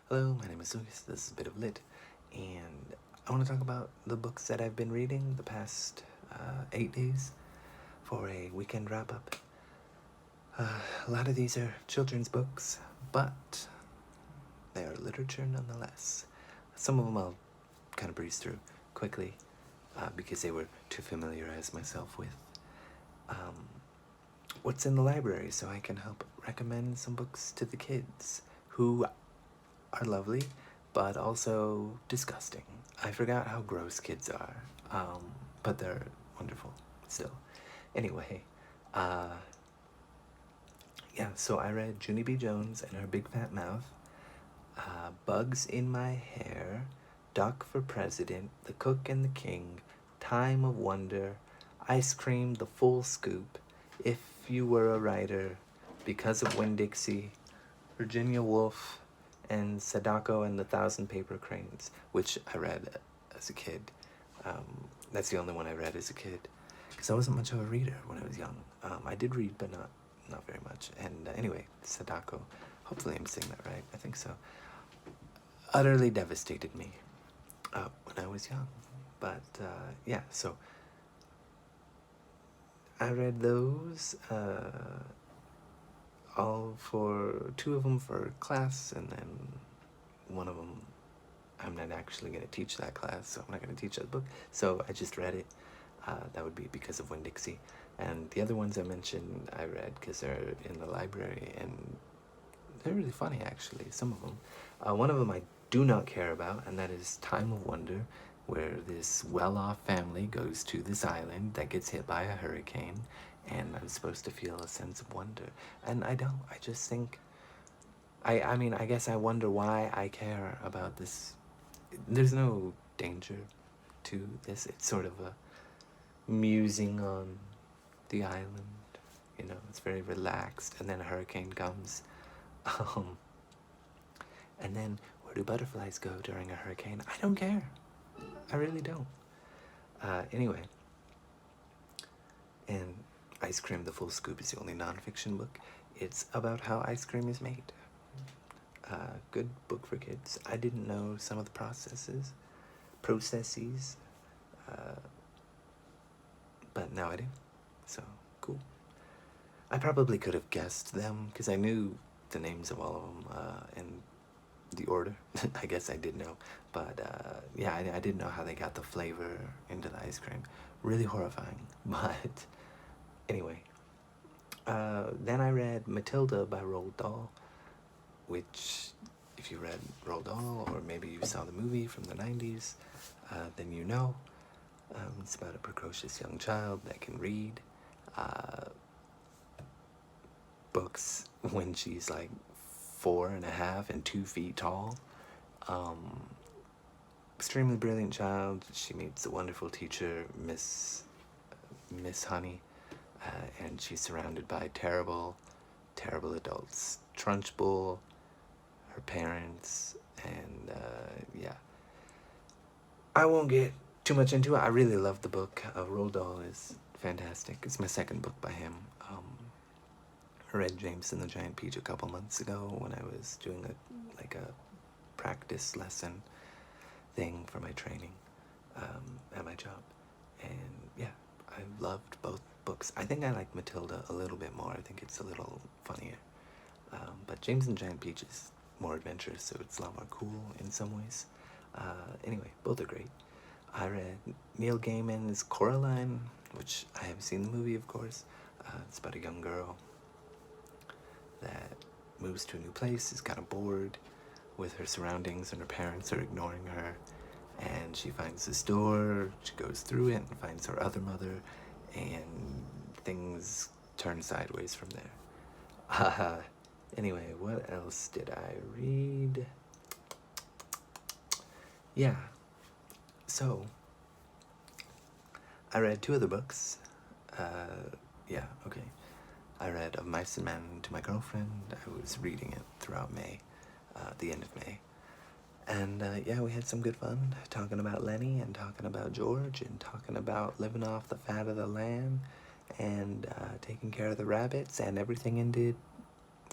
Hello, my name is Lucas. This is a bit of lit, and I want to talk about the books that I've been reading the past 8 days for a weekend wrap up. A lot of these are children's books, but they are literature nonetheless. Some of them I'll kind of breeze through quickly because they were to familiarize myself with what's in the library so I can help recommend some books to the kids who are lovely, but also disgusting. I forgot how gross kids are, but they're wonderful still. Anyway, uh, yeah, so I read Junie B. Jones and Her Big Fat Mouth, Bugs in My Hair, Duck for President, The Cook and the King, Time of Wonder, Ice Cream, The Full Scoop, If You Were a Writer, Because of Winn-Dixie, Virginia Woolf, and Sadako and the Thousand Paper Cranes, which I read as a kid. That's the only one I read as a kid, because I wasn't much of a reader when I was young. I did read, but not very much. And anyway, Sadako, hopefully I'm saying that right, I think so, utterly devastated me when I was young. But yeah, so I read those, all for two of them for class, and then one of them I'm not actually going to teach that class, so I'm not going to teach that book. So I just read it. That would be Because of Winn-Dixie. And the other ones I mentioned, I read because they're in the library, and they're really funny, actually, some of them. One of them I do not care about, and that is Time of Wonder, where this well-off family goes to this island that gets hit by a hurricane, and I'm supposed to feel a sense of wonder. And I don't. I just think... I mean, I guess I wonder why I care about this. There's no danger to this. It's sort of a musing on the island. You know, it's very relaxed, and then a hurricane comes. And then, where do butterflies go during a hurricane? I don't care. I really don't. Anyway, and Ice Cream, The Full Scoop is the only nonfiction book. It's about how ice cream is made. Good book for kids. I didn't know some of the processes, but now I do. So, cool. I probably could have guessed them, because I knew the names of all of them in the order. I guess I did know. But, yeah, I didn't know how they got the flavor into the ice cream. Really horrifying. But, anyway. Then I read Matilda by Roald Dahl, which, if you read Roald Dahl, or maybe you saw the movie from the 90s, then you know. It's about a precocious young child that can read books when she's like 4.5 and 2 feet tall. Extremely brilliant child. She meets a wonderful teacher, Miss Honey, and she's surrounded by terrible adults. Trunchbull, her parents, and yeah. I won't get too much into it. I really love the book. Roald Dahl is fantastic. It's my second book by him. I read James and the Giant Peach a couple months ago when I was doing a practice lesson thing for my training at my job. And yeah, I loved both books. I think I like Matilda a little bit more. I think it's a little funnier. But James and the Giant Peach is more adventurous, so it's a lot more cool in some ways. Anyway, both are great. I read Neil Gaiman's Coraline, which I have seen the movie, of course. It's about a young girl that moves to a new place, is kind of bored with her surroundings, and her parents are ignoring her. And she finds this door, she goes through it and finds her other mother, and things turn sideways from there. Anyway, what else did I read? Yeah, so I read 2 other books. Yeah, okay. I read Of Mice and Men to my girlfriend. I was reading it throughout May, the end of May. And yeah, we had some good fun talking about Lenny and talking about George and talking about living off the fat of the land and taking care of the rabbits, and everything ended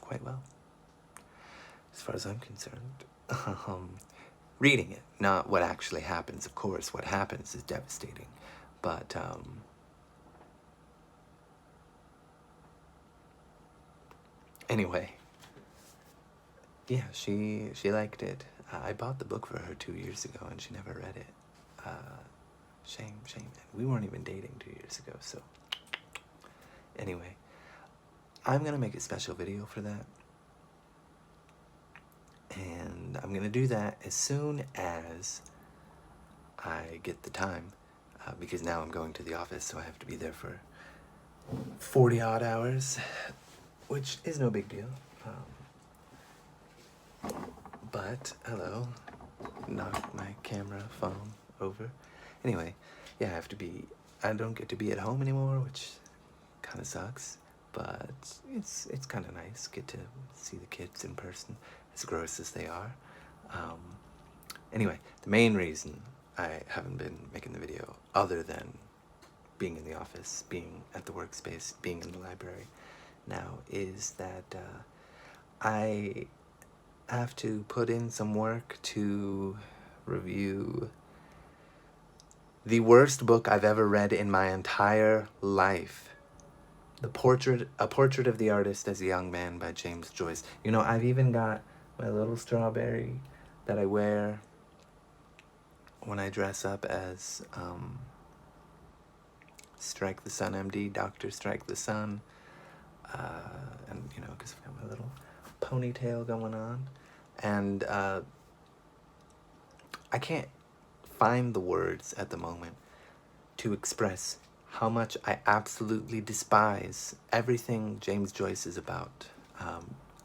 quite well, as far as I'm concerned. reading it, not what actually happens. Of course, what happens is devastating, but anyway, yeah, she liked it. I bought the book for her 2 years ago, and she never read it. Shame, shame. We weren't even dating 2 years ago, so anyway, I'm gonna make a special video for that, and I'm gonna do that as soon as I get the time, because now I'm going to the office, so I have to be there for 40 odd hours, which is no big deal. But hello, knocked my camera phone over. Anyway, yeah, I don't get to be at home anymore, which kind of sucks, but it's kind of nice. Get to see the kids in person, as gross as they are. Anyway, the main reason I haven't been making the video, other than being in the office, being at the workspace, being in the library now, is that I have to put in some work to review the worst book I've ever read in my entire life. A Portrait of the Artist as a Young Man by James Joyce. You know, I've even got my little strawberry that I wear when I dress up as Strike the Sun MD, Dr. Strike the Sun. And, you know, because I've got my little ponytail going on. And I can't find the words at the moment to express how much I absolutely despise everything James Joyce is about.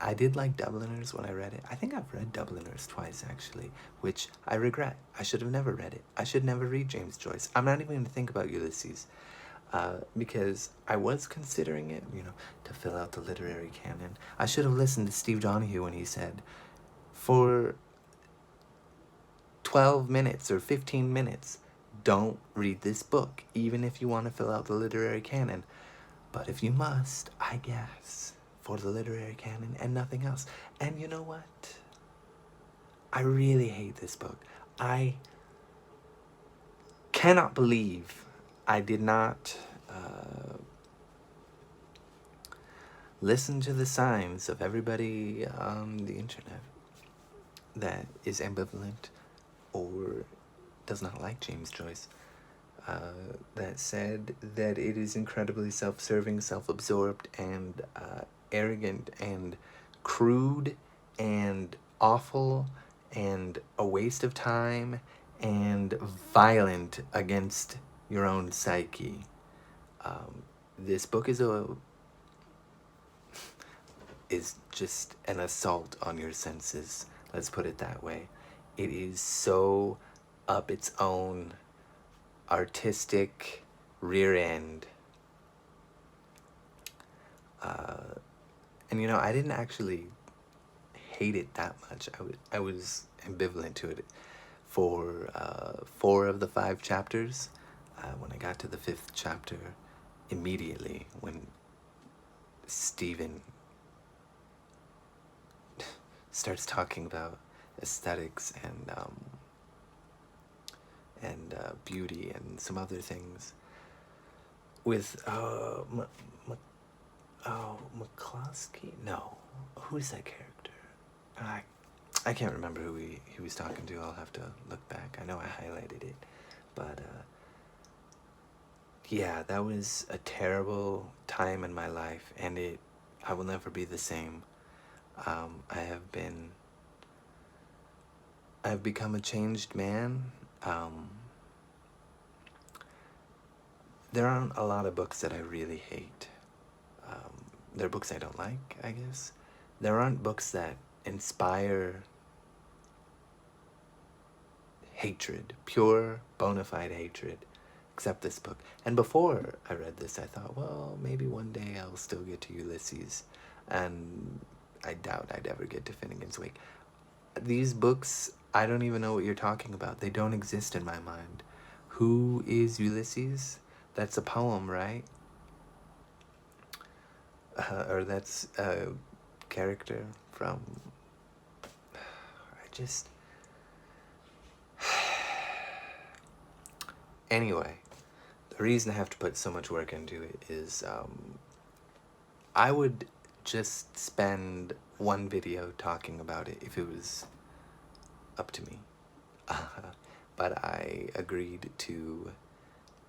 I did like Dubliners when I read it. I think I've read Dubliners twice, actually, which I regret. I should have never read it. I should never read James Joyce. I'm not even going to think about Ulysses, because I was considering it, you know, to fill out the literary canon. I should have listened to Steve Donahue when he said, for 12 minutes or 15 minutes, don't read this book, even if you want to fill out the literary canon. But if you must, I guess, for the literary canon and nothing else. And you know what? I really hate this book. I cannot believe I did not listen to the signs of everybody on the internet that is ambivalent or does not like James Joyce, that said that it is incredibly self-serving, self-absorbed, and arrogant, and crude, and awful, and a waste of time, and violent against your own psyche. This book is just an assault on your senses. Let's put it that way. It is so up its own artistic rear end. And you know, I didn't actually hate it that much. I was ambivalent to it for 4 of the 5 chapters. When I got to the 5th chapter, immediately when Stephen starts talking about aesthetics and beauty and some other things with McCloskey? No, who's that character? I can't remember who he was talking to. I'll have to look back. I know I highlighted it, but yeah, that was a terrible time in my life, and I will never be the same. I've become a changed man. There aren't a lot of books that I really hate. There are books I don't like, I guess. There aren't books that inspire hatred, pure, bona fide hatred, except this book. And before I read this, I thought, well, maybe one day I'll still get to Ulysses. And I doubt I'd ever get to Finnegan's Wake. These books, I don't even know what you're talking about. They don't exist in my mind. Who is Ulysses? That's a poem, right? Or that's a character from... I Anyway, the reason I have to put so much work into it is I would just spend one video talking about it if it was up to me. But I agreed to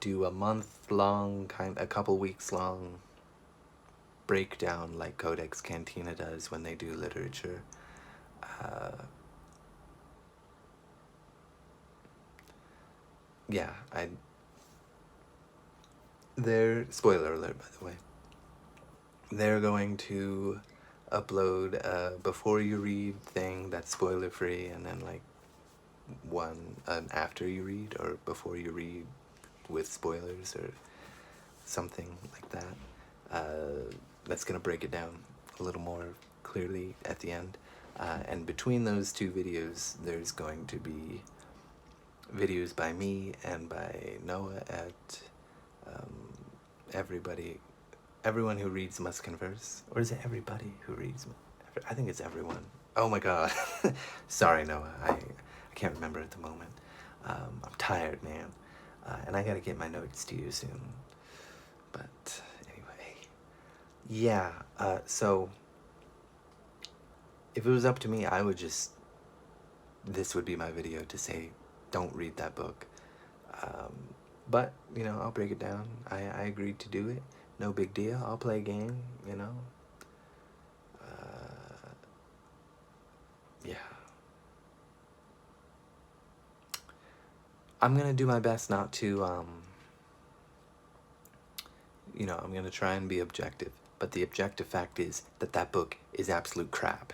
do a month-long, a couple weeks-long breakdown like Codex Cantina does when they do literature. Yeah, they're, spoiler alert by the way, they're going to upload a before you read thing that's spoiler free, and then like an after you read or before you read with spoilers or something like that. That's gonna break it down a little more clearly at the end. And between those two videos, there's going to be videos by me and by Noah at everyone who reads must converse. Or is it everybody who reads? I think it's everyone. Oh my god. Sorry, Noah. I can't remember at the moment. I'm tired, man. And I gotta get my notes to you soon. But anyway. Yeah, so if it was up to me, I would just, this would be my video to say, don't read that book. But, you know, I'll break it down. I agreed to do it. No big deal. I'll play a game, you know. Yeah. I'm gonna do my best not to, you know, I'm gonna try and be objective. But the objective fact is that that book is absolute crap.